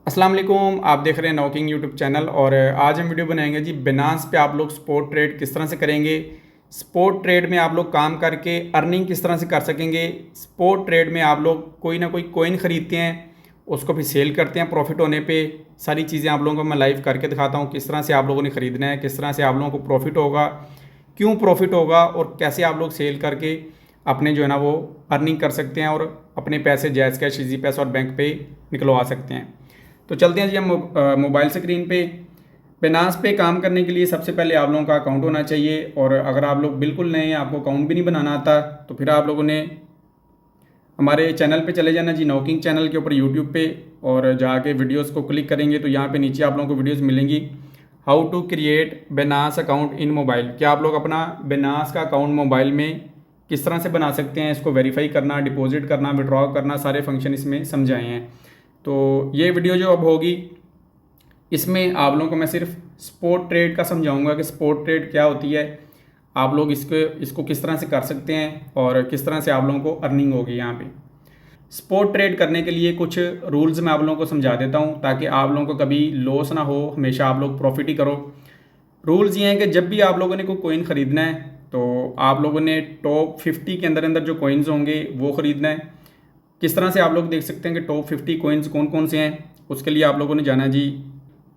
अस्सलाम वालेकुम, आप देख रहे हैं नॉकिंग यूट्यूब चैनल। और आज हम वीडियो बनाएंगे जी बिनांस पे आप लोग स्पॉट ट्रेड किस तरह से करेंगे। स्पॉट ट्रेड में आप लोग काम करके अर्निंग किस तरह से कर सकेंगे। स्पॉट ट्रेड में आप लोग कोई ना कोई कॉइन ख़रीदते हैं, उसको फिर सेल करते हैं प्रॉफिट होने पे। सारी चीज़ें आप लोगों को मैं लाइव करके दिखाता हूँ किस तरह से आप लोगों ने ख़रीदना है, किस तरह से आप लोगों को प्रॉफिट होगा, क्यों प्रॉफिट होगा और कैसे आप लोग सेल करके अपने जो है ना वो अर्निंग कर सकते हैं और अपने पैसे जैज़ कैश, इजी पैसा और बैंक पे निकलवा सकते हैं। तो चलते हैं जी हम मोबाइल स्क्रीन पे। बिनांस पे काम करने के लिए सबसे पहले आप लोगों का अकाउंट होना चाहिए। और अगर आप लोग बिल्कुल नए हैं, आपको अकाउंट भी नहीं बनाना आता, तो फिर आप लोगों ने हमारे चैनल पे चले जाना जी, नॉकिंग चैनल के ऊपर यूट्यूब पे, और जाके वीडियोस को क्लिक करेंगे तो यहाँ पे नीचे आप लोगों को वीडियोस मिलेंगी। How to create Binance account in mobile, क्या आप लोग अपना बिनांस का अकाउंट मोबाइल में किस तरह से बना सकते हैं, इसको वेरीफाई करना, डिपॉजिट करना, विड्रॉ करना, सारे फंक्शन इसमें समझाए हैं। तो ये वीडियो जो अब होगी इसमें आप लोगों को मैं सिर्फ स्पॉट ट्रेड का समझाऊंगा कि स्पॉट ट्रेड क्या होती है, आप लोग इसको किस तरह से कर सकते हैं और किस तरह से आप लोगों को अर्निंग होगी। यहाँ पे स्पॉट ट्रेड करने के लिए कुछ रूल्स मैं आप लोगों को समझा देता हूँ ताकि आप लोगों को कभी लॉस ना हो, हमेशा आप लोग प्रॉफिट ही करो। रूल्स ये हैं कि जब भी आप लोगों ने कोई कॉइन ख़रीदना है तो आप लोगों ने टॉप 50 के अंदर अंदर जो कॉइन्स होंगे वो ख़रीदना है। किस तरह से आप लोग देख सकते हैं कि टॉप 50 कॉइन्स कौन कौन से हैं। उसके लिए आप लोगों ने जाना जी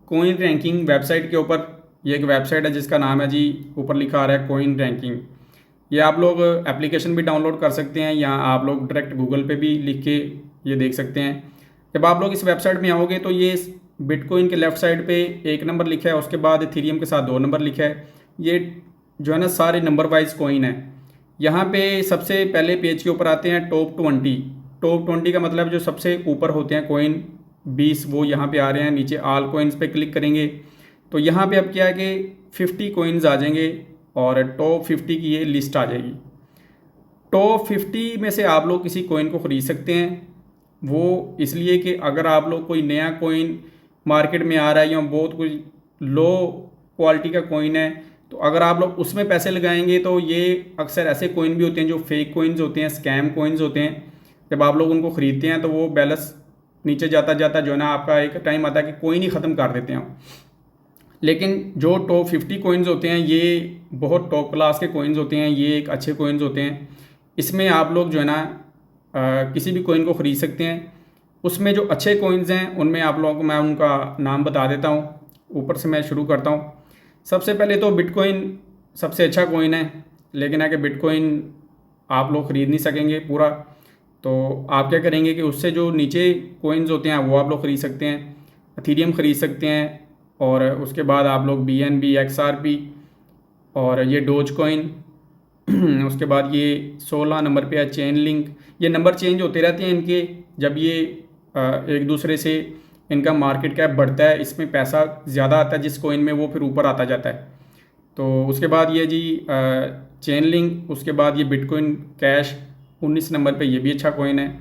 कॉइन रैंकिंग वेबसाइट के ऊपर। ये एक वेबसाइट है जिसका नाम है जी, ऊपर लिखा आ रहा है कॉइन रैंकिंग। ये आप लोग एप्लीकेशन भी डाउनलोड कर सकते हैं या आप लोग डायरेक्ट गूगल पे भी लिख के ये देख सकते हैं। जब आप लोग इस वेबसाइट में आओगे तो ये बिटकॉइन के लेफ्ट साइड पे 1 नंबर लिखा है, उसके बाद इथेरियम के साथ 2 नंबर लिखा है। ये जो है ना सारे नंबर वाइज कॉइन है। यहाँ पे सबसे पहले पेज के ऊपर आते हैं टॉप 20। टॉप 20 का मतलब जो सबसे ऊपर होते हैं कॉइन 20, वो यहाँ पे आ रहे हैं। नीचे ऑल कॉइन्स पे क्लिक करेंगे तो यहाँ पे अब क्या है कि 50 कॉइन्स आ जाएंगे और टॉप 50 की ये लिस्ट आ जाएगी। टॉप 50 में से आप लोग किसी कॉइन को ख़रीद सकते हैं। वो इसलिए कि अगर आप लोग कोई नया कॉइन मार्केट में आ रहा है या बहुत कोई लो क्वालिटी का कॉइन है, तो अगर आप लोग उसमें पैसे लगाएंगे तो ये अक्सर ऐसे कॉइन भी होते हैं जो फेक कॉइन्स होते हैं, स्कैम कॉइन्स होते हैं। जब आप लोग उनको ख़रीदते हैं तो वो बैलेंस नीचे जाता जाता जो है ना आपका एक टाइम आता है कि कॉइन ही ख़त्म कर देते हैं। लेकिन जो टॉप 50 कॉइन्स होते हैं ये बहुत टॉप क्लास के कॉइन्स होते हैं, ये एक अच्छे कॉइन्स होते हैं। इसमें आप लोग जो है ना किसी भी कॉइन को ख़रीद सकते हैं। उसमें जो अच्छे कॉइन्स हैं उनमें आप लोगों को मैं उनका नाम बता देता हूँ। ऊपर से मैं शुरू करता हूँ। सबसे पहले तो बिटकॉइन सबसे अच्छा कॉइन है, लेकिन है कि बिटकॉइन आप लोग ख़रीद नहीं सकेंगे पूरा। तो आप क्या करेंगे कि उससे जो नीचे कॉइन्स होते हैं वो आप लोग ख़रीद सकते हैं। इथेरियम ख़रीद सकते हैं, और उसके बाद आप लोग BNB, XRP और ये डोज कॉइन। उसके बाद ये 16 नंबर पे है चेन लिंक। ये नंबर चेंज होते रहते हैं इनके, जब ये एक दूसरे से इनका मार्केट कैप बढ़ता है, इसमें पैसा ज़्यादा आता है जिस कॉइन में, वो फिर ऊपर आता जाता है। तो उसके बाद ये जी चेन लिंक, उसके बाद ये बिटकॉइन कैश 19 नंबर पे, ये भी अच्छा कॉइन है।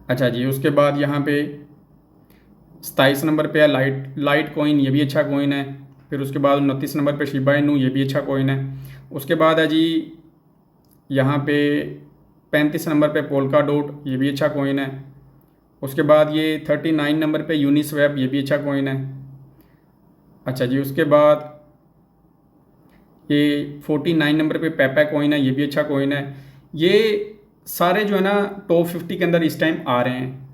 अच्छा जी, उसके बाद यहाँ पे 27 नंबर पे है लाइट कॉइन, ये भी अच्छा कॉइन है। फिर उसके बाद 29 नंबर पे शिबा इनू, ये भी अच्छा कॉइन है। उसके बाद है जी यहाँ पे 35 नंबर पे पोल्का डॉट, ये भी अच्छा कॉइन है। उसके बाद ये 39 नंबर पे यूनिस्वैप, ये भी अच्छा कॉइन है। अच्छा जी, उसके बाद ये 49 नंबर पे पेपा कॉइन है, ये भी अच्छा कॉइन है। ये सारे जो है ना टॉप 50 के अंदर इस टाइम आ रहे हैं।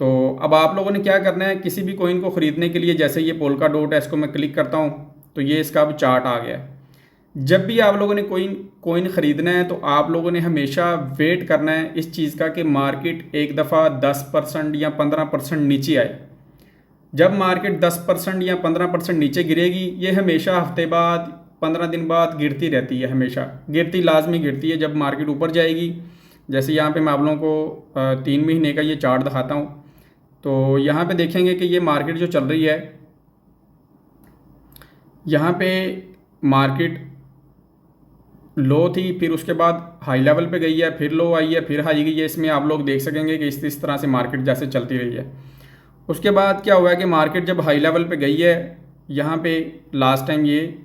तो अब आप लोगों ने क्या करना है, किसी भी कॉइन को ख़रीदने के लिए, जैसे ये पोल्का डॉट है, इसको मैं क्लिक करता हूँ तो ये इसका अब चार्ट आ गया है। जब भी आप लोगों ने कॉइन ख़रीदना है तो आप लोगों ने हमेशा वेट करना है इस चीज़ का कि मार्केट एक दफ़ा 10% या 15% नीचे आए। जब मार्केट 10% या 15% नीचे गिरेगी, ये हमेशा हफ्ते बाद, 15 दिन बाद गिरती रहती है, हमेशा गिरती, लाजमी गिरती है। जब मार्केट ऊपर जाएगी, जैसे यहाँ पे मैं आप लोगों को 3 महीने का ये चार्ट दिखाता हूँ, तो यहाँ पे देखेंगे कि ये मार्केट जो चल रही है, यहाँ पे मार्केट लो थी, फिर उसके बाद हाई लेवल पे गई है, फिर लो आई है, फिर हाई गई है। इसमें आप लोग देख सकेंगे कि इस तरह से मार्केट जैसे चलती रही है। उसके बाद क्या हुआ है कि मार्केट जब हाई लेवल पे गई है, यहाँ पे लास्ट टाइम ये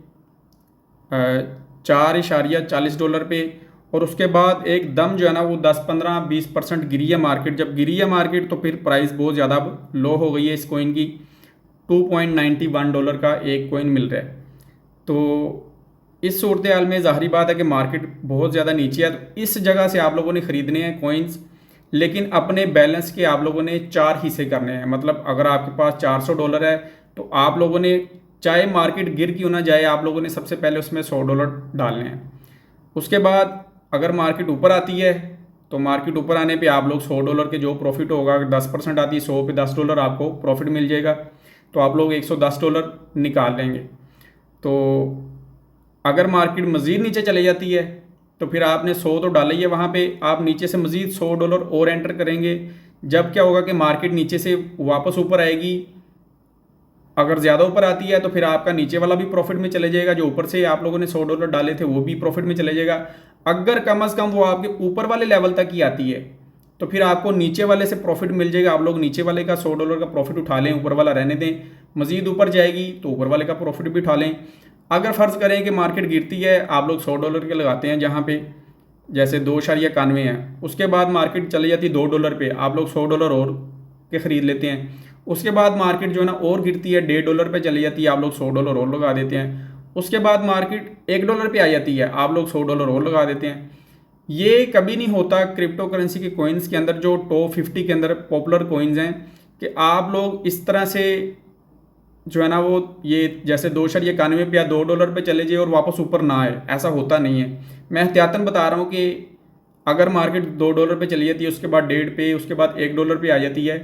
$4.40 पे और उसके बाद एकदम जो है ना वो 10-15-20% गिरी है मार्केट। जब गिरी है मार्केट तो फिर प्राइस बहुत ज़्यादा लो हो गई है इस कॉइन की। $2.91 का एक कॉइन मिल रहा है। तो इस सूरत हाल में ज़ाहरी बात है कि मार्केट बहुत ज़्यादा नीचे है। तो इस जगह से आप लोगों ने ख़रीदने हैं कॉइन्स, लेकिन अपने बैलेंस के आप लोगों ने 4 हिस्से करने हैं। मतलब अगर आपके पास $400 है तो आप लोगों ने, चाहे मार्केट गिर क्यों ना जाए, आप लोगों ने सबसे पहले उसमें $100 डालने हैं। उसके बाद अगर मार्केट ऊपर आती है तो मार्केट ऊपर आने पे आप लोग $100 के जो प्रॉफिट होगा, अगर 10% आती है 100 पे $10 आपको प्रॉफिट मिल जाएगा, तो आप लोग $110 निकाल लेंगे। तो अगर मार्केट मज़ीद नीचे चली जाती है तो फिर आपने 100 तो डाला ही है, वहाँ पे आप नीचे से मज़ीद $100 और एंटर करेंगे। जब क्या होगा कि मार्केट नीचे से वापस ऊपर आएगी, अगर ज़्यादा ऊपर आती है तो फिर आपका नीचे वाला भी प्रॉफिट में चले जाएगा, जो ऊपर से आप लोगों ने $100 डाले थे वो भी प्रॉफिट में चले जाएगा। अगर कम से कम वो आपके ऊपर वाले लेवल तक ही आती है तो फिर आपको नीचे वाले से प्रॉफिट मिल जाएगा। आप लोग नीचे वाले का $100 का प्रॉफिट उठा लें, ऊपर वाला रहने दें। मज़ीद ऊपर जाएगी तो ऊपर वाले का प्रॉफिट भी उठा लें। अगर फ़र्ज़ करें कि मार्केट गिरती है, आप लोग $100 के लगाते हैं जहाँ पे जैसे 2.91 है, उसके बाद मार्केट चली जाती है $2 पे, आप लोग $100 और के ख़रीद लेते हैं। उसके बाद मार्केट जो है ना और गिरती है, $1.5 पे चली जाती है, आप लोग $100 और लगा देते हैं। उसके बाद मार्केट $1 पे आ जाती है, आप लोग $100 और लगा देते हैं। ये कभी नहीं होता क्रिप्टो करेंसी के कोइंस के अंदर, जो टॉप 50 के अंदर पॉपुलर कोइंस हैं, कि आप लोग इस तरह से जो है ना वो ये जैसे 2.91 पे या $2 पे चले जाए और वापस ऊपर ना आए, ऐसा होता नहीं है। मैं एहतियातन बता रहा हूँ कि अगर मार्केट $2 पे चली जाती है, उसके बाद 1.5 पे, उसके बाद $1 पे आ जाती है,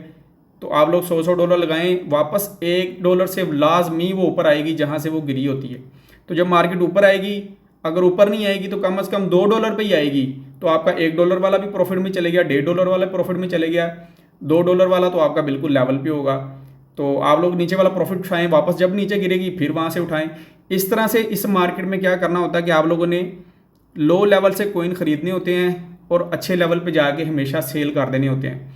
तो आप लोग $100 लगाएं, वापस $1 से लाजमी वो ऊपर आएगी जहाँ से वो गिरी होती है। तो जब मार्केट ऊपर आएगी, अगर ऊपर नहीं आएगी तो कम से कम $2 पे ही आएगी, तो आपका $1 वाला भी प्रॉफिट में चले गया, $1.5 वाला प्रॉफिट में चले गया, $2 वाला तो आपका बिल्कुल लेवल पे होगा। तो आप लोग नीचे वाला प्रॉफिट उठाएं, वापस जब नीचे गिरेगी फिर वहाँ से उठाएं। इस तरह से इस मार्केट में क्या करना होता है कि आप लोगों ने लो लेवल से कॉइन ख़रीदने होते हैं और अच्छे लेवल पे जाके हमेशा सेल कर देने होते हैं।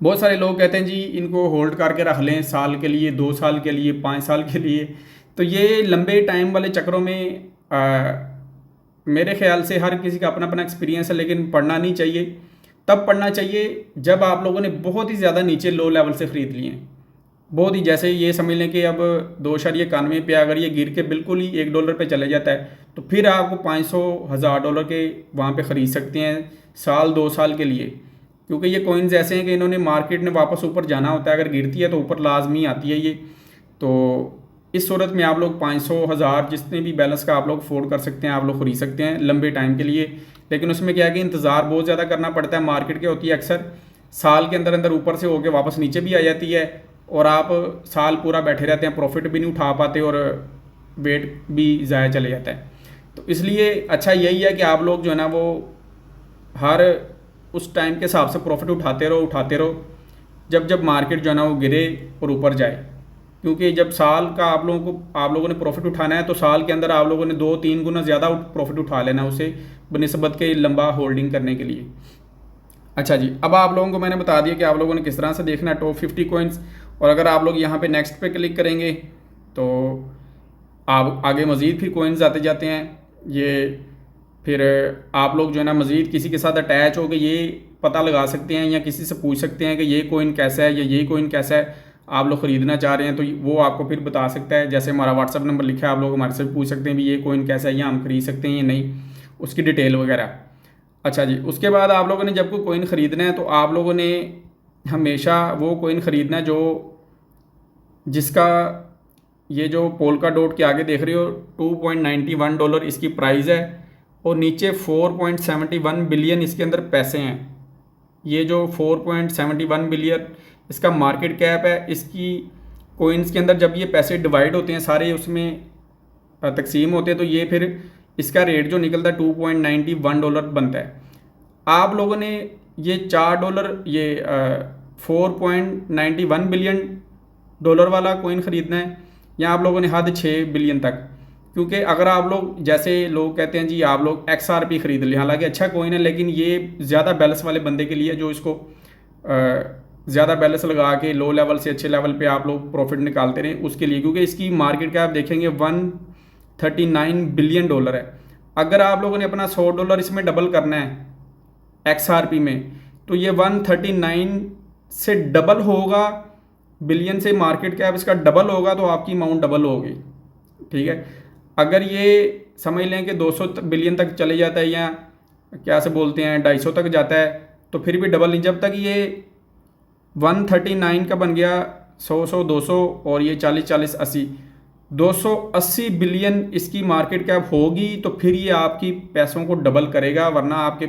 बहुत सारे लोग कहते हैं जी इनको होल्ड करके रख लें, साल के लिए, 2 साल के लिए, 5 साल के लिए। तो ये लंबे टाइम वाले चक्रों में मेरे ख्याल से हर किसी का अपना अपना एक्सपीरियंस है, लेकिन पढ़ना नहीं चाहिए। तब पढ़ना चाहिए जब आप लोगों ने बहुत ही ज़्यादा नीचे लो लेवल से ख़रीद लिए हैं, बहुत ही, जैसे ये समझ लें कि अब 2.91 पे अगर ये गिर के बिल्कुल ही $1 पे चले जाता है तो फिर आपको $500,000 के वहाँ पे ख़रीद सकते हैं साल 2 साल के लिए। क्योंकि ये कॉइन्स ऐसे हैं कि इन्होंने मार्केट ने वापस ऊपर जाना होता है, अगर गिरती है तो ऊपर लाजमी आती है ये। तो इस सूरत में आप लोग 500,000 जितने भी बैलेंस का आप लोग अफोर्ड कर सकते हैं, आप लोग ख़रीद सकते हैं लंबे टाइम के लिए। लेकिन उसमें क्या है कि इंतज़ार बहुत ज़्यादा करना पड़ता है। मार्केट क्या होती है, अक्सर साल के अंदर अंदर ऊपर से होकर वापस नीचे भी आ जाती है और आप साल पूरा बैठे रहते हैं, प्रॉफिट भी नहीं उठा पाते और वेट भी ज़ाया चले जाता है। तो इसलिए अच्छा यही है कि आप लोग जो है ना वो हर उस टाइम के हिसाब से प्रॉफिट उठाते रहो जब जब मार्केट जो है ना वो गिरे और ऊपर जाए। क्योंकि जब साल का आप लोगों ने प्रॉफिट उठाना है तो साल के अंदर आप लोगों ने 2-3 गुना ज़्यादा प्रॉफिट उठा लेना उसे बनिस्बत के लंबा होल्डिंग करने के लिए। अच्छा जी, अब आप लोगों को मैंने बता दिया कि आप लोगों ने किस तरह से देखना है टॉप 50 कॉइन्स। और अगर आप लोग यहाँ पे नेक्स्ट पे क्लिक करेंगे तो आप आगे मज़ीद फिर कॉइन्स आते जाते हैं। ये फिर आप लोग जो है ना मज़ीद किसी के साथ अटैच हो के ये पता लगा सकते हैं या किसी से पूछ सकते हैं कि ये कॉइन कैसा है या ये कॉइन कैसा है, आप लोग ख़रीदना चाह रहे हैं तो वो आपको फिर बता सकता है। जैसे हमारा व्हाट्सअप नंबर लिखा है, आप लोग हमारे से पूछ सकते हैं भी ये कॉइन कैसा है या हम ख़रीद सकते हैं या नहीं, उसकी डिटेल वगैरह। अच्छा जी, उसके बाद आप लोगों ने जब कोई कॉइन ख़रीदना है तो आप लोगों ने हमेशा वो कॉइन ख़रीदना है जिसका ये जो पोल्का डॉट के आगे देख रहे हो $2.91 इसकी प्राइस है और नीचे 4.71 बिलियन इसके अंदर पैसे हैं। ये जो 4.71 बिलियन इसका मार्केट कैप है, इसकी कॉइन्स के अंदर जब ये पैसे डिवाइड होते हैं सारे उसमें तकसीम होते हैं तो ये फिर इसका रेट जो निकलता है $2.91 बनता है। आप लोगों ने ये $4 ये 4.91 बिलियन डॉलर वाला कॉइन ख़रीदना है या आप लोगों ने हद 6 बिलियन तक। क्योंकि अगर आप लोग जैसे लोग कहते हैं जी आप लोग XRP ख़रीद लें, हालांकि अच्छा कॉइन है लेकिन ये ज़्यादा बैलेंस वाले बंदे के लिए जो इसको ज़्यादा बैलेंस लगा के लो लेवल से अच्छे लेवल पे आप लोग प्रॉफिट निकालते रहें उसके लिए। क्योंकि इसकी मार्केट कैप देखेंगे $139 बिलियन है। अगर आप लोगों ने अपना $100 इसमें डबल करना है XRP में, तो ये 139 से डबल होगा, बिलियन से मार्केट कैप इसका डबल होगा तो आपकी अमाउंट डबल होगी। ठीक है, अगर ये समझ लें कि 200 बिलियन तक चले जाता है या क्या से बोलते हैं 250 तक जाता है, तो फिर भी डबल नहीं। जब तक ये 139 का बन गया 100 200 और ये 40 80 280 बिलियन इसकी मार्केट कैप होगी, तो फिर ये आपकी पैसों को डबल करेगा, वरना आपके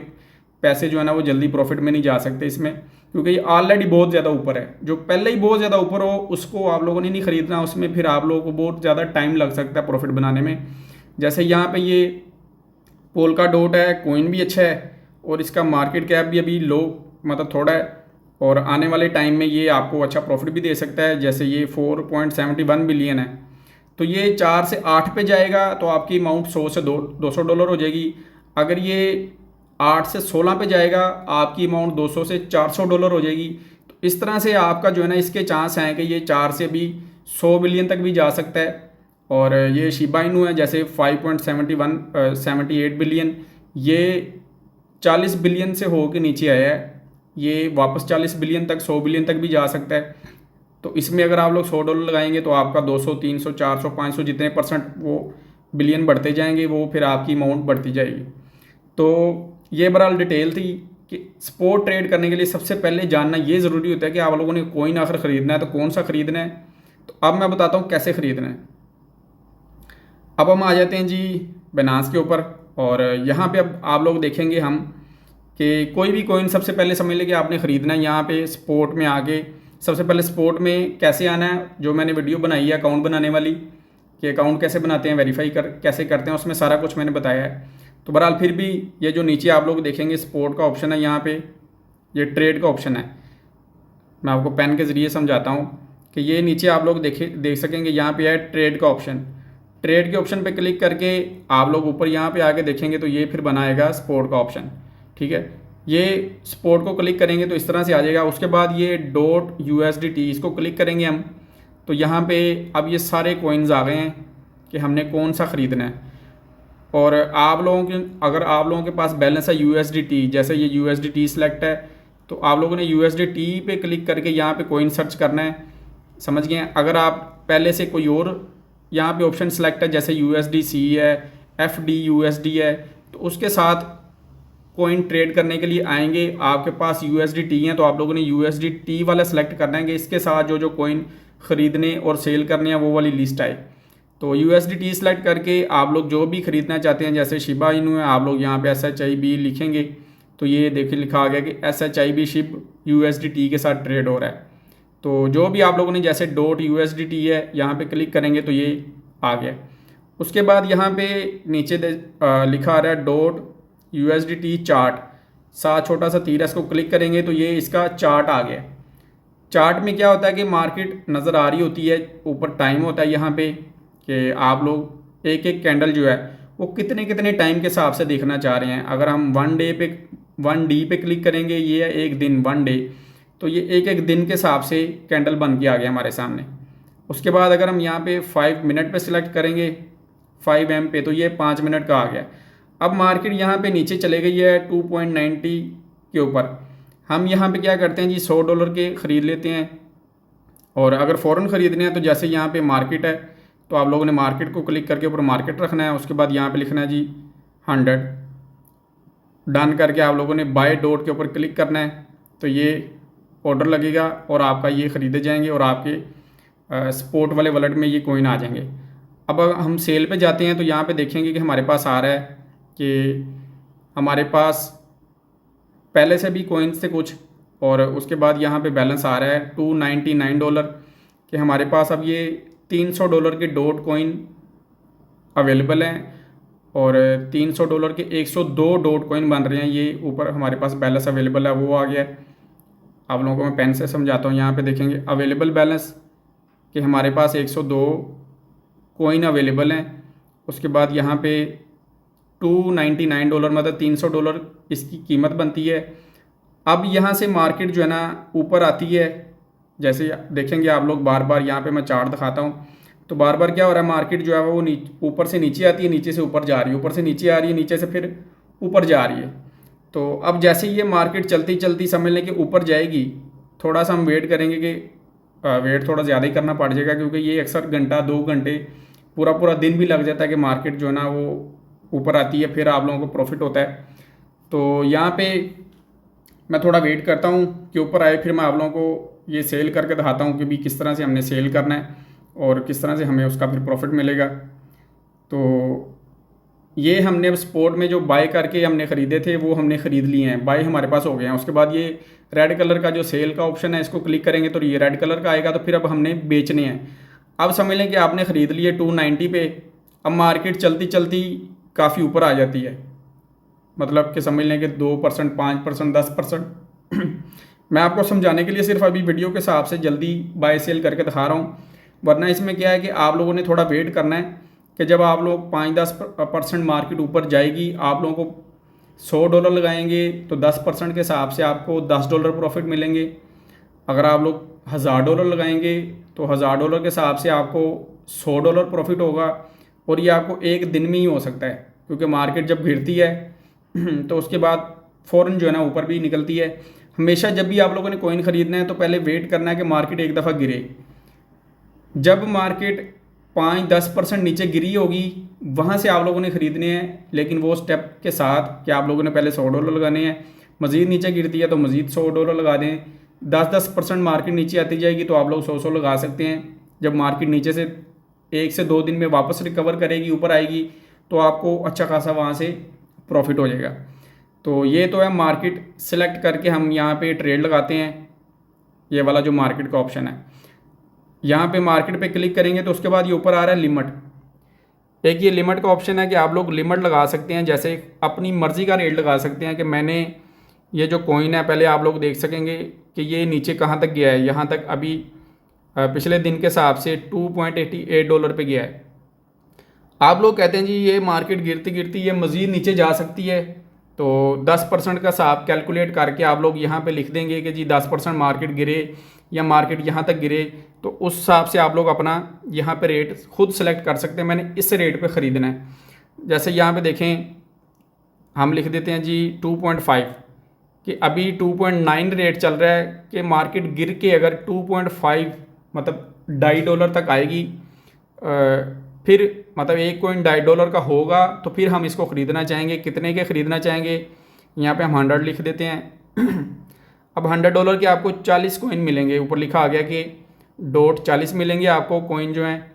पैसे जो है ना वो जल्दी प्रॉफिट में नहीं जा सकते इसमें, क्योंकि ये ऑलरेडी बहुत ज़्यादा ऊपर है। जो पहले ही बहुत ज़्यादा ऊपर हो उसको आप लोगों ने नहीं ख़रीदना, उसमें फिर आप लोगों को बहुत ज़्यादा टाइम लग सकता है प्रॉफिट बनाने में। जैसे यहाँ पे ये पोल्का डॉट है, कॉइन भी अच्छा है और इसका मार्केट कैप भी अभी लो मतलब थोड़ा है, और आने वाले टाइम में ये आपको अच्छा प्रॉफिट भी दे सकता है। जैसे ये 4.71 बिलियन है, तो ये 4 से 8 पे जाएगा तो आपकी अमाउंट 100 से $200 हो जाएगी। अगर ये 8 से 16 पे जाएगा आपकी अमाउंट 200 से $400 हो जाएगी। तो इस तरह से आपका जो है ना इसके चांस हैं कि ये 4 से भी 100 बिलियन तक भी जा सकता है। और ये शिबा इनू है जैसे 5.78 बिलियन, ये 40 बिलियन से हो के नीचे आया है, ये वापस 40 बिलियन तक 100 बिलियन तक भी जा सकता है। तो इसमें अगर आप लोग $100 लगाएंगे तो आपका 200 300 400 500 जितने % वो बिलियन बढ़ते जाएंगे, वो फिर आपकी अमाउंट बढ़ती जाएगी। तो ये बहरहाल डिटेल थी कि स्पॉट ट्रेड करने के लिए सबसे पहले जानना ये ज़रूरी होता है कि आप लोगों ने कॉइन आखिर ख़रीदना है तो कौन सा ख़रीदना है। तो अब मैं बताता हूँ कैसे ख़रीदना है। अब हम आ जाते हैं जी बाइनेंस के ऊपर, और यहाँ पे अब आप लोग देखेंगे हम कि कोई भी कॉइन सबसे पहले समझ लें कि आपने ख़रीदना है। यहाँ पे स्पॉट में आके सबसे पहले स्पॉट में कैसे आना है, जो मैंने वीडियो बनाई है अकाउंट बनाने वाली कि अकाउंट कैसे बनाते हैं, वेरीफाई कैसे करते हैं, उसमें सारा कुछ मैंने बताया है। तो बहरहाल फिर भी ये जो नीचे आप लोग देखेंगे स्पॉट का ऑप्शन है, यहाँ पे ये ट्रेड का ऑप्शन है। मैं आपको पेन के ज़रिए समझाता हूँ कि ये नीचे आप लोग देख सकेंगे, यहाँ पे है ट्रेड का ऑप्शन। ट्रेड के ऑप्शन पे क्लिक करके आप लोग ऊपर यहाँ पे आके देखेंगे तो ये फिर बनाएगा स्पॉट का ऑप्शन। ठीक है, ये स्पॉट को क्लिक करेंगे तो इस तरह से आ जाएगा। उसके बाद ये $USDT इसको क्लिक करेंगे हम, तो यहाँ पे अब ये सारे कॉइन्स आ गए हैं कि हमने कौन सा ख़रीदना है। और आप लोगों के अगर आप लोगों के पास बैलेंस है USDT, जैसे ये USDT सिलेक्ट है तो आप लोगों ने USDT पे क्लिक करके यहाँ पे कॉइन सर्च करना है, समझ गए। अगर आप पहले से कोई और यहाँ पे ऑप्शन सेलेक्ट है जैसे USDC है, FDUSD है, तो उसके साथ कॉइन ट्रेड करने के लिए आएंगे। आपके पास USDT है तो आप लोगों ने USDT वाला सेलेक्ट करना है कि इसके साथ जो जो कॉइन ख़रीदने और सेल करने हैं वो वाली लिस्ट आए। तो USDT सेलेक्ट करके आप लोग जो भी ख़रीदना चाहते हैं, जैसे शिबा इनू है, आप लोग यहाँ पे SHIB लिखेंगे तो ये देखिए लिखा आ गया कि SHIB शिब USDT के साथ ट्रेड हो रहा है। तो जो भी आप लोगों ने जैसे $USDT है यहाँ पे क्लिक करेंगे तो ये आ गया। उसके बाद यहाँ पे नीचे लिखा आ रहा है $USDT चार्ट, साथ छोटा सा तीर है, इसको क्लिक करेंगे तो ये इसका चार्ट आ गया। चार्ट में क्या होता है कि मार्केट नज़र आ रही होती है, ऊपर टाइम होता है यहाँ पे कि आप लोग एक एक कैंडल जो है वो कितने कितने टाइम के हिसाब से देखना चाह रहे हैं। अगर हम 1D पे क्लिक करेंगे, ये है एक दिन 1 डे, तो ये एक एक दिन के हिसाब से कैंडल बन के आ गया हमारे सामने। उसके बाद अगर हम यहाँ पे 5 मिनट पे सिलेक्ट करेंगे 5M पे, तो ये 5 मिनट का आ गया। अब मार्केट यहाँ पे नीचे चले गई है 2.90 के ऊपर। हम यहाँ पे क्या करते हैं जी, $100 के ख़रीद लेते हैं। और अगर फ़ौरन ख़रीदने हैं तो जैसे यहाँ पे मार्केट है तो आप लोगों ने मार्केट को क्लिक करके ऊपर मार्केट रखना है। उसके बाद यहाँ पे लिखना है जी 100, डन करके आप लोगों ने बाय डॉट के ऊपर क्लिक करना है, तो ये ऑर्डर लगेगा और आपका ये ख़रीदे जाएंगे और आपके स्पॉट वाले वॉलेट में ये कॉइन आ जाएंगे। अब हम सेल पे जाते हैं तो यहाँ पे देखेंगे कि हमारे पास आ रहा है कि हमारे पास पहले से भी कॉइन्स थे कुछ, और उसके बाद यहाँ पे बैलेंस आ रहा है $299 कि हमारे पास अब ये $300 के डॉट कॉइन अवेलेबल हैं और $300 के 102 डॉट कॉइन बन रहे हैं। ये ऊपर हमारे पास बैलेंस अवेलेबल है वो आ गया है। आप लोगों को मैं पेन से समझाता हूँ। यहाँ पे देखेंगे अवेलेबल बैलेंस कि हमारे पास 102 कॉइन अवेलेबल हैं। उसके बाद यहाँ पे $299 मतलब $300 इसकी कीमत बनती है। अब यहाँ से मार्केट जो है ना ऊपर आती है, जैसे देखेंगे आप लोग बार बार, यहाँ पे मैं चार्ट दिखाता हूँ, तो बार बार क्या हो रहा है, मार्केट जो है वो ऊपर से नीचे आती है, नीचे से ऊपर जा रही है, ऊपर से नीचे आ रही है, नीचे से फिर ऊपर जा रही है। तो अब जैसे ये मार्केट चलती चलती समझ लें कि ऊपर जाएगी, थोड़ा सा हम वेट करेंगे कि वेट थोड़ा ज़्यादा ही करना पड़ जाएगा, क्योंकि ये अक्सर घंटा 2 घंटे पूरा पूरा दिन भी लग जाता है कि मार्केट जो है ना वो ऊपर आती है, फिर आप लोगों को प्रॉफिट होता है। तो यहाँ पे मैं थोड़ा वेट करता हूँ कि ऊपर आए, फिर मैं आप लोगों को ये सेल करके दिखाता हूँ कि भी किस तरह से हमने सेल करना है और किस तरह से हमें उसका फिर प्रॉफिट मिलेगा। तो ये हमने अब स्पॉट में जो बाय करके हमने ख़रीदे थे वो हमने ख़रीद लिए हैं, बाय हमारे पास हो गए हैं। उसके बाद ये रेड कलर का जो सेल का ऑप्शन है, इसको क्लिक करेंगे तो ये रेड कलर का आएगा। तो फिर अब हमने बेचने हैं। अब समझ लें कि आपने ख़रीद लिए 290 पे, अब मार्केट चलती चलती काफ़ी ऊपर आ जाती है, मतलब कि समझ लें कि 2%, 5%, 10%। मैं आपको समझाने के लिए सिर्फ अभी वीडियो के हिसाब से जल्दी बाय सेल करके दिखा रहा हूँ, वरना इसमें क्या है कि आप लोगों ने थोड़ा वेट करना है कि जब आप लोग 5-10% मार्केट ऊपर जाएगी, आप लोगों को $100 लगाएंगे तो 10% के हिसाब से आपको $10 प्रॉफिट मिलेंगे। अगर आप लोग $1000 लगाएंगे तो $1000 के हिसाब से आपको $100 प्रॉफिट होगा। और ये आपको एक दिन में ही हो सकता है, क्योंकि मार्केट जब गिरती है तो उसके बाद फ़ौरन जो है ना ऊपर भी निकलती है। हमेशा जब भी आप लोगों ने कॉइन ख़रीदना है तो पहले वेट करना है कि मार्केट एक दफ़ा गिरे। जब मार्केट 5-10% नीचे गिरी होगी, वहाँ से आप लोगों ने ख़रीदने हैं, लेकिन वो स्टेप के साथ कि आप लोगों ने पहले $100 लगाने हैं। मज़ीद नीचे गिरती है तो मज़ीद $100 लगा दें। 10-10% मार्केट नीचे आती जाएगी तो आप लोग 100 लगा सकते हैं। जब मार्केट नीचे से 1 से 2 दिन में वापस रिकवर करेगी, ऊपर आएगी, तो आपको अच्छा खासा वहाँ से प्रॉफिट हो जाएगा। तो ये तो है मार्केट सेलेक्ट करके हम यहाँ पे ट्रेड लगाते हैं। ये वाला जो मार्केट का ऑप्शन है, यहाँ पे मार्केट पे क्लिक करेंगे तो उसके बाद ये ऊपर आ रहा है लिमिट। एक ये लिमिट का ऑप्शन है कि आप लोग लिमिट लगा सकते हैं, जैसे अपनी मर्ज़ी का रेट लगा सकते हैं कि मैंने ये जो कॉइन है, पहले आप लोग देख सकेंगे कि ये नीचे कहाँ तक गया है। यहाँ तक अभी पिछले दिन के हिसाब से $2.88 पे गया है। आप लोग कहते हैं जी ये मार्केट गिरती गिरती ये मज़ीद नीचे जा सकती है, तो 10% का हिसाब कैलकुलेट करके आप लोग यहाँ पे लिख देंगे कि जी 10% मार्केट गिरे या मार्केट यहाँ तक गिरे, तो उस हिसाब से आप लोग अपना यहाँ पे रेट खुद सेलेक्ट कर सकते हैं। मैंने इस रेट पे ख़रीदना है। जैसे यहाँ पे देखें, हम लिख देते हैं जी 2.5, कि अभी 2.9 रेट चल रहा है कि मार्केट गिर के अगर 2.5 मतलब $2.50 तक आएगी, फिर मतलब एक कॉइन $2.50 का होगा, तो फिर हम इसको ख़रीदना चाहेंगे। कितने के ख़रीदना चाहेंगे, यहाँ पे हम 100 लिख देते हैं। अब $100 के आपको 40 कॉइन मिलेंगे। ऊपर लिखा आ गया कि $40 मिलेंगे आपको कॉइन जो हैं।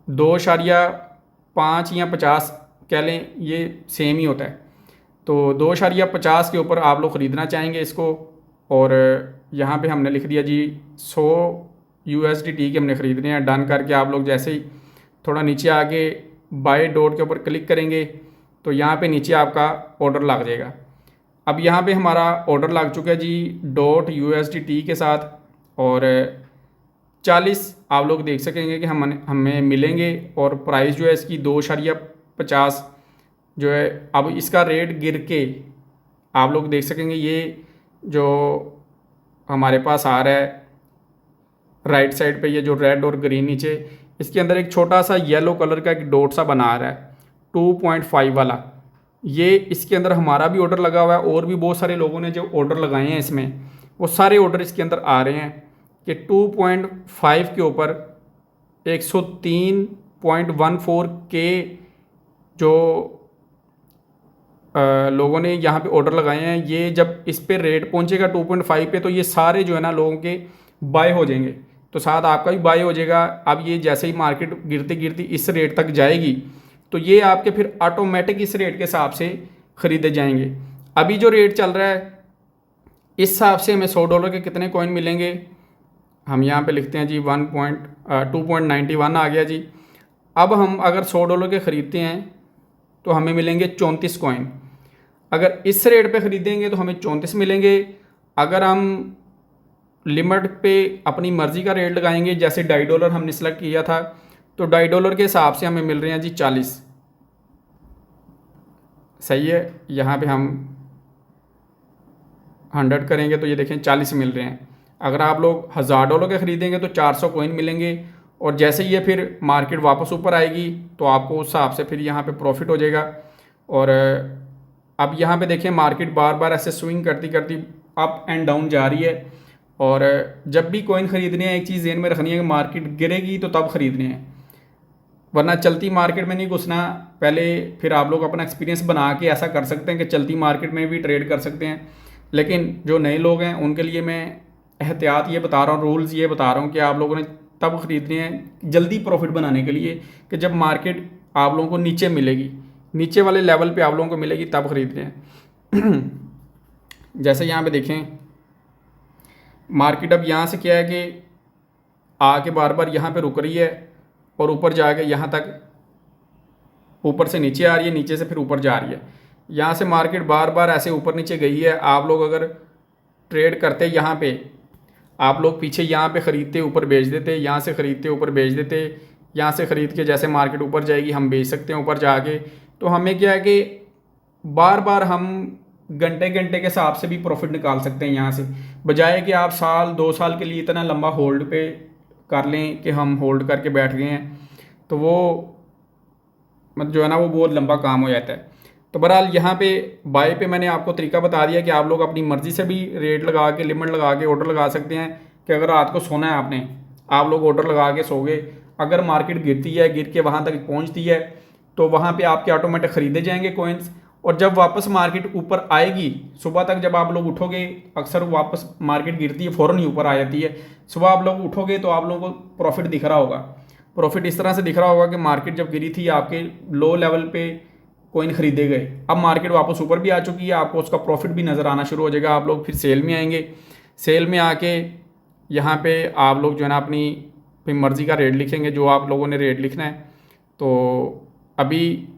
2.5 या 50 कह लें, ये सेम ही होता है। तो 2.50 के ऊपर आप लोग ख़रीदना चाहेंगे इसको। और यहाँ पे हमने लिख दिया जी 100 USDT के हमने ख़रीदने हैं। डन करके आप लोग जैसे ही थोड़ा नीचे आके बाय डॉट के ऊपर क्लिक करेंगे तो यहाँ पे नीचे आपका ऑर्डर लग जाएगा। अब यहाँ पे हमारा ऑर्डर लग चुका है जी $USDT के साथ, और 40 आप लोग देख सकेंगे कि हमें मिलेंगे। और प्राइस जो है इसकी 2.50 जो है। अब इसका रेट गिर के आप लोग देख सकेंगे, ये जो हमारे पास आ रहा है राइट साइड पे, ये जो रेड और ग्रीन नीचे, इसके अंदर एक छोटा सा येलो कलर का एक डॉट सा बना आ रहा है 2.5 वाला। ये इसके अंदर हमारा भी ऑर्डर लगा हुआ है, और भी बहुत सारे लोगों ने जो ऑर्डर लगाए हैं इसमें, वो सारे ऑर्डर इसके अंदर आ रहे हैं कि 2.5 के ऊपर 103.14 के जो लोगों ने यहाँ पे ऑर्डर लगाए हैं, ये जब इस पे रेट पहुँचेगा 2.5 पे, तो ये सारे जो है ना लोगों के बाय हो जाएंगे, तो साथ आपका भी बाय हो जाएगा। अब ये जैसे ही मार्केट गिरती गिरती इस रेट तक जाएगी, तो ये आपके फिर ऑटोमेटिक इस रेट के हिसाब से ख़रीदे जाएंगे। अभी जो रेट चल रहा है, इस हिसाब से हमें $100 के कितने कॉइन मिलेंगे, हम यहाँ पे लिखते हैं जी 2.91 आ गया जी। अब हम अगर $100 के ख़रीदते हैं तो हमें मिलेंगे 34 कॉइन। अगर इस रेट पे ख़रीदेंगे तो हमें 34 मिलेंगे। अगर हम लिमिट पे अपनी मर्ज़ी का रेट लगाएंगे, जैसे $2.50 हमने सेलेक्ट किया था, तो $2.50 के हिसाब से हमें मिल रहे हैं जी 40। सही है। यहाँ पे हम 100 करेंगे तो ये देखें 40 मिल रहे हैं। अगर आप लोग $1000 के ख़रीदेंगे तो 400 कॉइन मिलेंगे, और जैसे ये फिर मार्केट वापस ऊपर आएगी तो आपको उस हिसाब से फिर यहाँ पे प्रॉफिट हो जाएगा। और अब यहाँ पे देखें मार्केट बार बार ऐसे स्विंग करती करती अप एंड डाउन जा रही है। और जब भी कॉइन ख़रीदने हैं एक चीज़ ध्यान में रखनी है कि मार्केट गिरेगी तो तब ख़रीदने हैं, वरना चलती मार्केट में नहीं घुसना। पहले फिर आप लोग अपना एक्सपीरियंस बना के ऐसा कर सकते हैं कि चलती मार्केट में भी ट्रेड कर सकते हैं। लेकिन जो नए लोग हैं उनके लिए मैं एहतियात ये बता रहा हूँ, रूल्स ये बता रहा हूँ कि आप लोगों ने तब ख़रीदने हैं जल्दी प्रॉफिट बनाने के लिए कि जब मार्केट आप लोगों को नीचे मिलेगी, नीचे वाले लेवल पे आप लोगों को मिलेगी तब ख़रीदने हैं। जैसे यहाँ पे देखें मार्केट अब यहाँ से क्या है कि आके बार बार यहाँ पे रुक रही है और ऊपर जाके यहाँ तक, ऊपर से नीचे आ रही है, नीचे से फिर ऊपर जा रही है। यहाँ से मार्केट बार बार ऐसे ऊपर नीचे गई है। आप लोग अगर ट्रेड करते यहाँ पे, आप लोग पीछे यहाँ पे ख़रीदते ऊपर बेच देते, यहाँ से ख़रीदते ऊपर बेच देते, यहाँ से ख़रीद के जैसे मार्केट ऊपर जाएगी हम बेच सकते हैं ऊपर जाके। तो हमें क्या है कि बार बार हम घंटे घंटे के हिसाब से भी प्रॉफिट निकाल सकते हैं यहाँ से, बजाय कि आप साल 2 साल के लिए इतना लंबा होल्ड पे कर लें कि हम होल्ड करके बैठ गए हैं, तो वो मतलब जो है ना वो बहुत लंबा काम हो जाता है। तो बहरहाल यहाँ पे बाय पे मैंने आपको तरीका बता दिया कि आप लोग अपनी मर्ज़ी से भी रेट लगा के, लिमिट लगा के ऑर्डर लगा सकते हैं कि अगर रात को सोना है आपने, आप लोग ऑर्डर लगा के सो गए, अगर मार्केट गिरती है, गिर के वहाँ तक पहुँचती है तो वहाँ पे आपके ऑटोमेटिक ख़रीदे जाएंगे कॉइन्स। और जब वापस मार्केट ऊपर आएगी, सुबह तक जब आप लोग उठोगे, अक्सर वापस मार्केट गिरती है फ़ौरन ही ऊपर आ जाती है, सुबह आप लोग उठोगे तो आप लोगों को प्रॉफिट दिख रहा होगा। प्रॉफिट इस तरह से दिख रहा होगा कि मार्केट जब गिरी थी आपके लो लेवल पे कॉइन ख़रीदे गए, अब मार्केट वापस ऊपर भी आ चुकी है, आपको उसका प्रॉफिट भी नज़र आना शुरू हो जाएगा। आप लोग फिर सेल में आएंगे, सेल में आके यहाँ पे आप लोग जो है ना अपनी फिर मर्ज़ी का रेट लिखेंगे, जो आप लोगों ने रेट लिखना है। तो अभी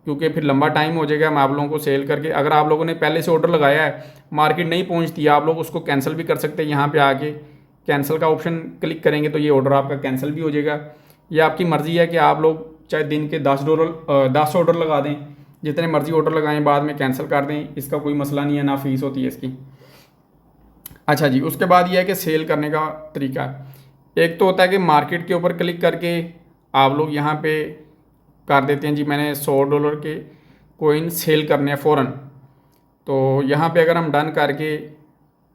क्योंकि फिर लंबा टाइम हो जाएगा, मैं आप लोगों को सेल करके, अगर आप लोगों ने पहले से ऑर्डर लगाया है, मार्केट नहीं पहुंचती है, आप लोग उसको कैंसिल भी कर सकते हैं। यहाँ पे आके कैंसिल का ऑप्शन क्लिक करेंगे तो ये ऑर्डर आपका कैंसिल भी हो जाएगा। ये आपकी मर्ज़ी है कि आप लोग चाहे दिन के 10 ऑर्डर लगा दें, जितने मर्ज़ी ऑर्डर लगाएं, बाद में कैंसिल कर दें, इसका कोई मसला नहीं है, ना फीस होती है इसकी। अच्छा जी, उसके बाद ये है कि सेल करने का तरीका। एक तो होता है कि मार्केट के ऊपर क्लिक करके आप लोग यहाँ पे कर देते हैं जी मैंने $100 के कॉइन सेल करने हैं फ़ौरन। तो यहाँ पे अगर हम डन करके,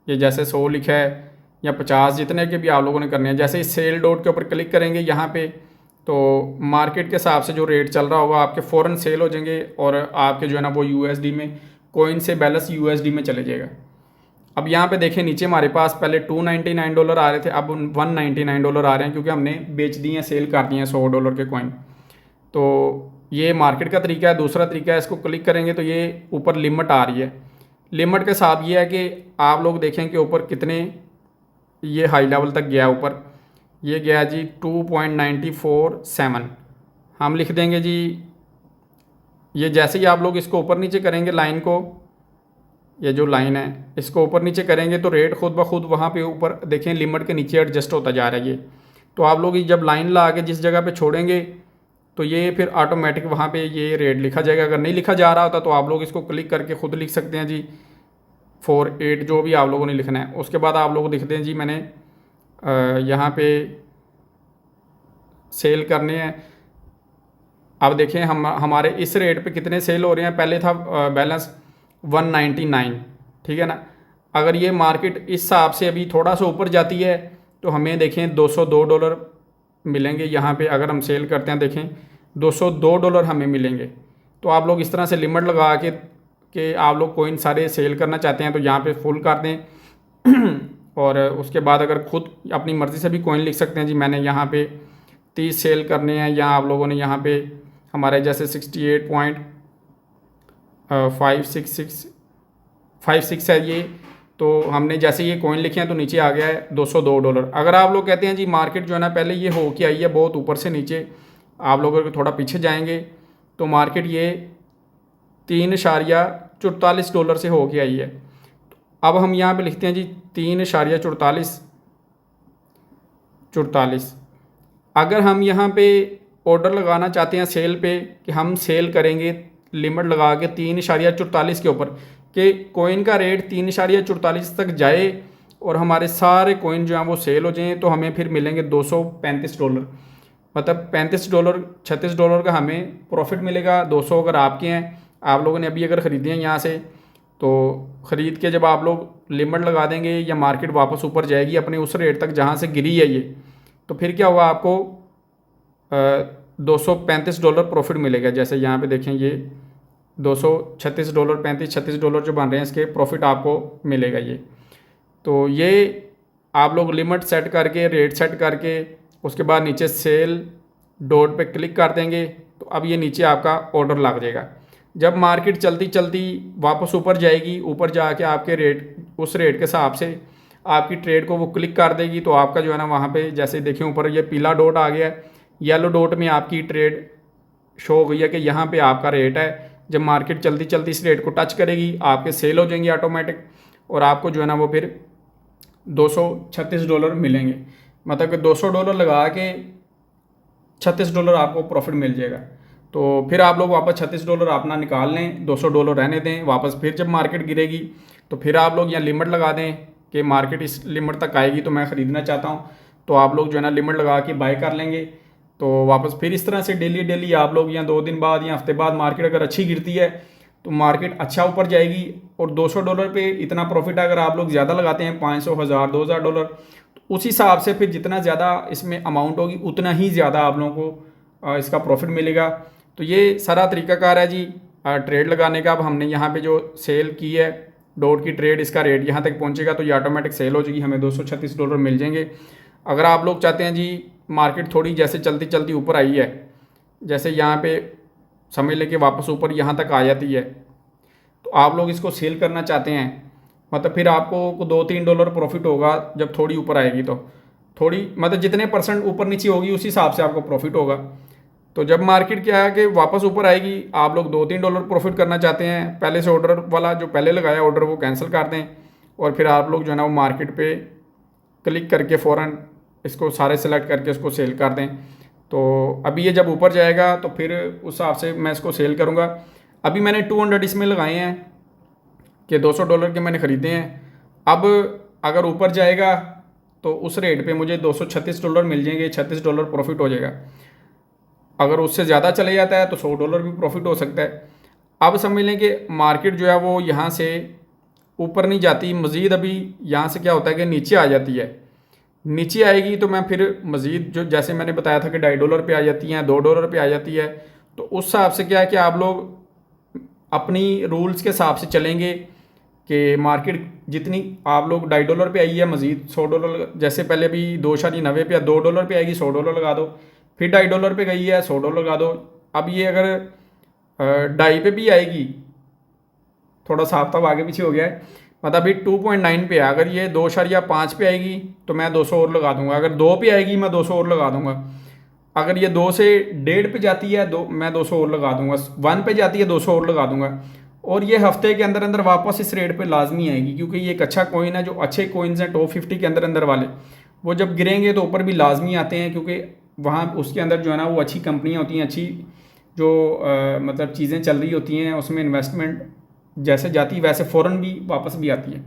ये जैसे 100 लिखा है या 50, जितने के भी आप लोगों ने करने हैं, जैसे इस सेल डॉट के ऊपर क्लिक करेंगे यहाँ पे, तो मार्केट के हिसाब से जो रेट चल रहा होगा आपके फ़ौरन सेल हो जाएंगे और आपके जो है ना वो USD में, कॉइन से बैलेंस USD में चले जाएगा। अब यहाँ पे देखें नीचे हमारे पास पहले $299 आ रहे थे, अब $199 आ रहे हैं, क्योंकि हमने बेच दिए हैं, सेल कर दिए हैं $100 के कॉइन। तो ये मार्केट का तरीका है। दूसरा तरीका है, इसको क्लिक करेंगे तो ये ऊपर लिमिट आ रही है। लिमिट के साथ ये है कि आप लोग देखें कि ऊपर कितने ये हाई लेवल तक गया, ऊपर ये गया जी 2.947। हम लिख देंगे जी, ये जैसे ही आप लोग इसको ऊपर नीचे करेंगे लाइन को, ये जो लाइन है इसको ऊपर नीचे करेंगे तो रेट खुद ब खुद वहाँ पे ऊपर देखें लिमिट के नीचे एडजस्ट होता जा रहा है ये। तो आप लोग जब लाइन ला के जिस जगह पे छोड़ेंगे तो ये फिर ऑटोमेटिक वहाँ पे ये रेट लिखा जाएगा। अगर नहीं लिखा जा रहा होता तो आप लोग इसको क्लिक करके ख़ुद लिख सकते हैं जी 48, जो भी आप लोगों ने लिखना है। उसके बाद आप लोग लिखते हैं जी मैंने यहाँ पे सेल करने हैं। अब देखें हम हमारे इस रेट पे कितने सेल हो रहे हैं। पहले था बैलेंस 199, ठीक है ना। अगर ये मार्केट इस हिसाब से अभी थोड़ा सा ऊपर जाती है तो हमें देखें $202 मिलेंगे। यहाँ पे अगर हम सेल करते हैं देखें $202 हमें मिलेंगे। तो आप लोग इस तरह से लिमिट लगा के आप लोग कॉइन सारे सेल करना चाहते हैं तो यहाँ पे फुल कर दें। और उसके बाद अगर खुद अपनी मर्ज़ी से भी कॉइन लिख सकते हैं जी मैंने यहाँ पे 30 सेल करने हैं, या आप लोगों ने यहाँ पे हमारे जैसे 68.566 है ये, तो हमने जैसे ये कॉइन लिखे हैं तो नीचे आ गया है $202। अगर आप लोग कहते हैं जी मार्केट जो है ना पहले ये हो के आई है बहुत ऊपर से नीचे, आप लोग अगर थोड़ा पीछे जाएंगे तो मार्केट ये $3.44 से हो के आई है। अब हम यहाँ पे लिखते हैं जी 3.44। अगर हम यहाँ पे ऑर्डर लगाना चाहते हैं सेल पे कि हम सेल करेंगे लिमिट लगा के 3.44 के ऊपर, कि कॉइन का रेट 3.44 तक जाए और हमारे सारे कॉइन जो हैं वो सेल हो जाएँ, तो हमें फिर मिलेंगे $235। मतलब $35 $36 का हमें प्रॉफिट मिलेगा। 200 अगर आपके हैं, आप लोगों ने अभी अगर ख़रीदे हैं यहाँ से, तो ख़रीद के जब आप लोग लिमिट लगा देंगे या मार्केट वापस ऊपर जाएगी अपने उस रेट तक जहाँ से गिरी है ये, तो फिर क्या होगा, आपको $235 प्रॉफिट मिलेगा। जैसे यहाँ पे देखें, ये $236 $35-36 जो बन रहे हैं, इसके प्रॉफिट आपको मिलेगा ये। तो ये आप लोग लिमिट सेट करके, रेट सेट करके, उसके बाद नीचे सेल डॉट पे क्लिक कर देंगे, तो अब ये नीचे आपका ऑर्डर लग जाएगा। जब मार्केट चलती चलती वापस ऊपर जाएगी, ऊपर जाके आपके रेट, उस रेट के हिसाब से आपकी ट्रेड को वो क्लिक कर देगी, तो आपका जो है ना वहाँ पे जैसे देखिए ऊपर ये पीला डॉट आ गया है, येलो डॉट में आपकी ट्रेड शो हो गई है कि यहाँ पे आपका रेट है। जब मार्केट चलती चलती इस रेट को टच करेगी, आपके सेल हो जाएंगे ऑटोमेटिक, और आपको जो है ना वो फिर $236 मिलेंगे। मतलब कि $200 लगा के $36 आपको प्रॉफिट मिल जाएगा। तो फिर आप लोग वापस $36 अपना निकाल लें, $200 रहने दें। वापस फिर जब मार्केट गिरेगी तो फिर आप लोग यहाँ लिमिट लगा दें कि मार्केट इस लिमिट तक आएगी तो मैं ख़रीदना चाहता हूँ, तो आप लोग जो है ना लिमिट लगा के बाय कर लेंगे। तो वापस फिर इस तरह से डेली डेली आप लोग या 2 दिन बाद या हफ्ते बाद मार्केट अगर अच्छी गिरती है तो मार्केट अच्छा ऊपर जाएगी, और $200 पे इतना प्रॉफिट अगर आप लोग ज़्यादा लगाते हैं, 500, 1000, $2000, तो उस हिसाब से फिर जितना ज़्यादा इसमें अमाउंट होगी उतना ही ज़्यादा आप लोगों को इसका प्रॉफिट मिलेगा। तो ये सारा तरीकाकार है जी ट्रेड लगाने का। अब हमने यहाँ पे जो सेल की है डॉट की ट्रेड, इसका रेट यहाँ तक पहुँचेगा तो ये ऑटोमेटिक सेल हो जाएगी, हमें $236 मिल जाएंगे। अगर आप लोग चाहते हैं जी मार्केट थोड़ी जैसे चलती चलती ऊपर आई है, जैसे यहाँ पे समझ लें कि वापस ऊपर यहाँ तक आ जाती है, तो आप लोग इसको सेल करना चाहते हैं, मतलब फिर आपको $2-3 प्रॉफिट होगा जब थोड़ी ऊपर आएगी। तो थोड़ी मतलब जितने % ऊपर नीचे होगी उस हिसाब से आपको प्रॉफिट होगा। तो जब मार्केट क्या है कि वापस ऊपर आएगी, आप लोग $2-3 प्रॉफिट करना चाहते हैं, पहले से ऑर्डर वाला जो पहले लगाया ऑर्डर वो कैंसिल कर दें, और फिर आप लोग जो है ना वो मार्केट पे क्लिक करके फ़ौरन इसको सारे सेलेक्ट करके उसको सेल कर दें। तो अभी ये जब ऊपर जाएगा तो फिर उस हिसाब से मैं इसको सेल करूँगा। अभी मैंने 200 इसमें लगाए हैं कि $200 के मैंने ख़रीदे हैं। अब अगर ऊपर जाएगा तो उस रेट पे मुझे $236 मिल जाएंगे, $36 प्रॉफिट हो जाएगा। अगर उससे ज़्यादा चले जाता है तो $100 भी प्रॉफिट हो सकता है। अब समझ लें कि मार्केट जो है वो यहाँ से ऊपर नहीं जाती, मज़ीद अभी यहाँ से क्या होता है कि नीचे आ जाती है। नीचे आएगी तो मैं फिर मज़ीद जो जैसे मैंने बताया था कि $2.5 पे आ जाती हैं, $2 पे आ जाती है, तो उस हिसाब से क्या है कि आप लोग अपनी रूल्स के हिसाब से चलेंगे कि मार्केट जितनी आप लोग $2.5 पे आई है, मज़ीद $100 जैसे पहले भी 2.90 पे या $2 पे आएगी, $100 लगा दो, फिर $2.5 पे गई है, $100 लगा दो। अब ये अगर 2.5 पे भी आएगी, थोड़ा सा हफ्ता आगे पीछे हो गया है, मतलब अभी 2.9 पे है, अगर ये 2.5 पे आएगी तो मैं 200 और लगा दूंगा, अगर 2 पे आएगी मैं 200 और लगा दूंगा, अगर ये 2 से 1.5 पे जाती है मैं 200 और लगा दूंगा, 1 पे जाती है 200 और लगा दूंगा, और ये हफ्ते के अंदर अंदर वापस इस रेट पे लाजमी आएगी, क्योंकि ये एक अच्छा कॉइन है। जो अच्छे कॉइन्स हैं टॉप 50 के अंदर अंदर वाले, वो जब गिरेंगे तो ऊपर भी लाजमी आते हैं, क्योंकि वहाँ उसके अंदर जो है ना वो अच्छी कंपनियाँ होती हैं, अच्छी जो मतलब चीज़ें चल रही होती हैं, उसमें इन्वेस्टमेंट जैसे जाती है वैसे फ़ौरन भी वापस भी आती है।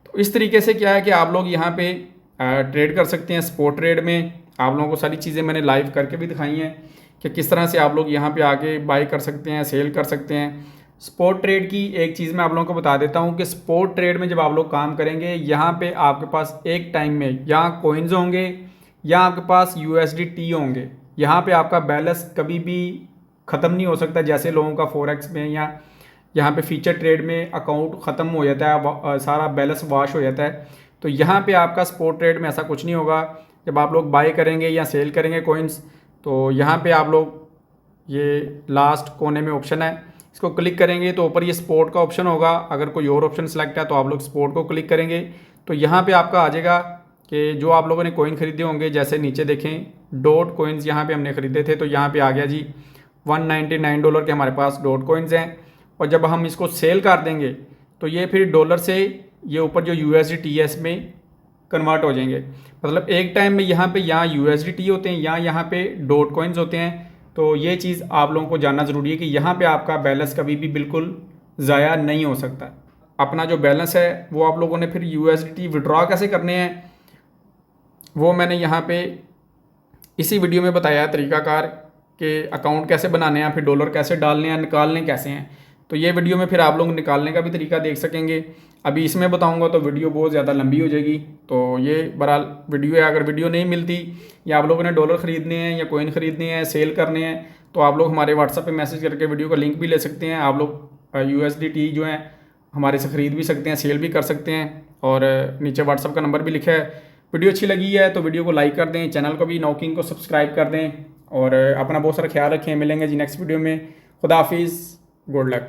तो इस तरीके से क्या है कि आप लोग यहाँ पे ट्रेड कर सकते हैं। स्पॉट ट्रेड में आप लोगों को सारी चीज़ें मैंने लाइव करके भी दिखाई हैं कि किस तरह से आप लोग यहाँ पे आके बाई कर सकते हैं, सेल कर सकते हैं। स्पॉट ट्रेड की एक चीज़ मैं आप लोगों को बता देता हूँ कि स्पॉट ट्रेड में जब आप लोग काम करेंगे, यहाँ पे आपके पास एक टाइम में यहाँ कोइंस होंगे या आपके पास USDT होंगे। यहाँ पे आपका बैलेंस कभी भी ख़त्म नहीं हो सकता, जैसे लोगों का फॉरेक्स में या यहाँ पे फीचर ट्रेड में अकाउंट ख़त्म हो जाता है, सारा बैलेंस वॉश हो जाता है। तो यहाँ पे आपका स्पॉट ट्रेड में ऐसा कुछ नहीं होगा। जब आप लोग बाय करेंगे या सेल करेंगे कोइंस, तो यहाँ पे आप लोग ये लास्ट कोने में ऑप्शन है, इसको क्लिक करेंगे तो ऊपर ये स्पॉट का ऑप्शन होगा। अगर कोई और ऑप्शन सेलेक्ट है तो आप लोग स्पॉट को क्लिक करेंगे तो यहाँ पे आपका आ जाएगा कि जो आप लोगों ने कोइन खरीदे होंगे, जैसे नीचे देखें डॉट कोइंस यहाँ पे हमने ख़रीदे थे, तो यहाँ पे आ गया जी $199 के हमारे पास डॉट कोइंस हैं। और जब हम इसको सेल कर देंगे तो ये फिर डॉलर से ये ऊपर जो USDTS में कन्वर्ट हो जाएंगे। मतलब एक टाइम में यहाँ USDT होते हैं या यहाँ पे डॉट कॉइन्स होते हैं। तो ये चीज़ आप लोगों को जानना ज़रूरी है कि यहाँ पे आपका बैलेंस कभी भी बिल्कुल ज़ाया नहीं हो सकता। अपना जो बैलेंस है वो आप लोगों ने फिर USDT विड्रॉ कैसे करने हैं वो मैंने यहाँ पे इसी वीडियो में बताया है तरीकाकार कि अकाउंट कैसे बनाने हैं, फिर डॉलर कैसे डालने हैं, निकालने कैसे हैं। तो ये वीडियो में फिर आप लोग निकालने का भी तरीका देख सकेंगे। अभी इसमें बताऊंगा तो वीडियो बहुत ज़्यादा लंबी हो जाएगी। तो ये बहरहाल वीडियो है, अगर वीडियो नहीं मिलती या आप लोगों ने डॉलर ख़रीदने हैं या कॉइन ख़रीदने हैं, सेल करने हैं, तो आप लोग हमारे व्हाट्सएप पे मैसेज करके वीडियो का लिंक भी ले सकते हैं। आप लोग USDT जो है हमारे से ख़रीद भी सकते हैं, सेल भी कर सकते हैं। और नीचे व्हाट्सएप का नंबर भी लिखा है। वीडियो अच्छी लगी है तो वीडियो को लाइक कर दें, चैनल को भी नॉकिंग को सब्सक्राइब कर दें और अपना बहुत सारा ख्याल रखें। मिलेंगे जी नेक्स्ट वीडियो में। खुदा हाफिज़, गुड लक।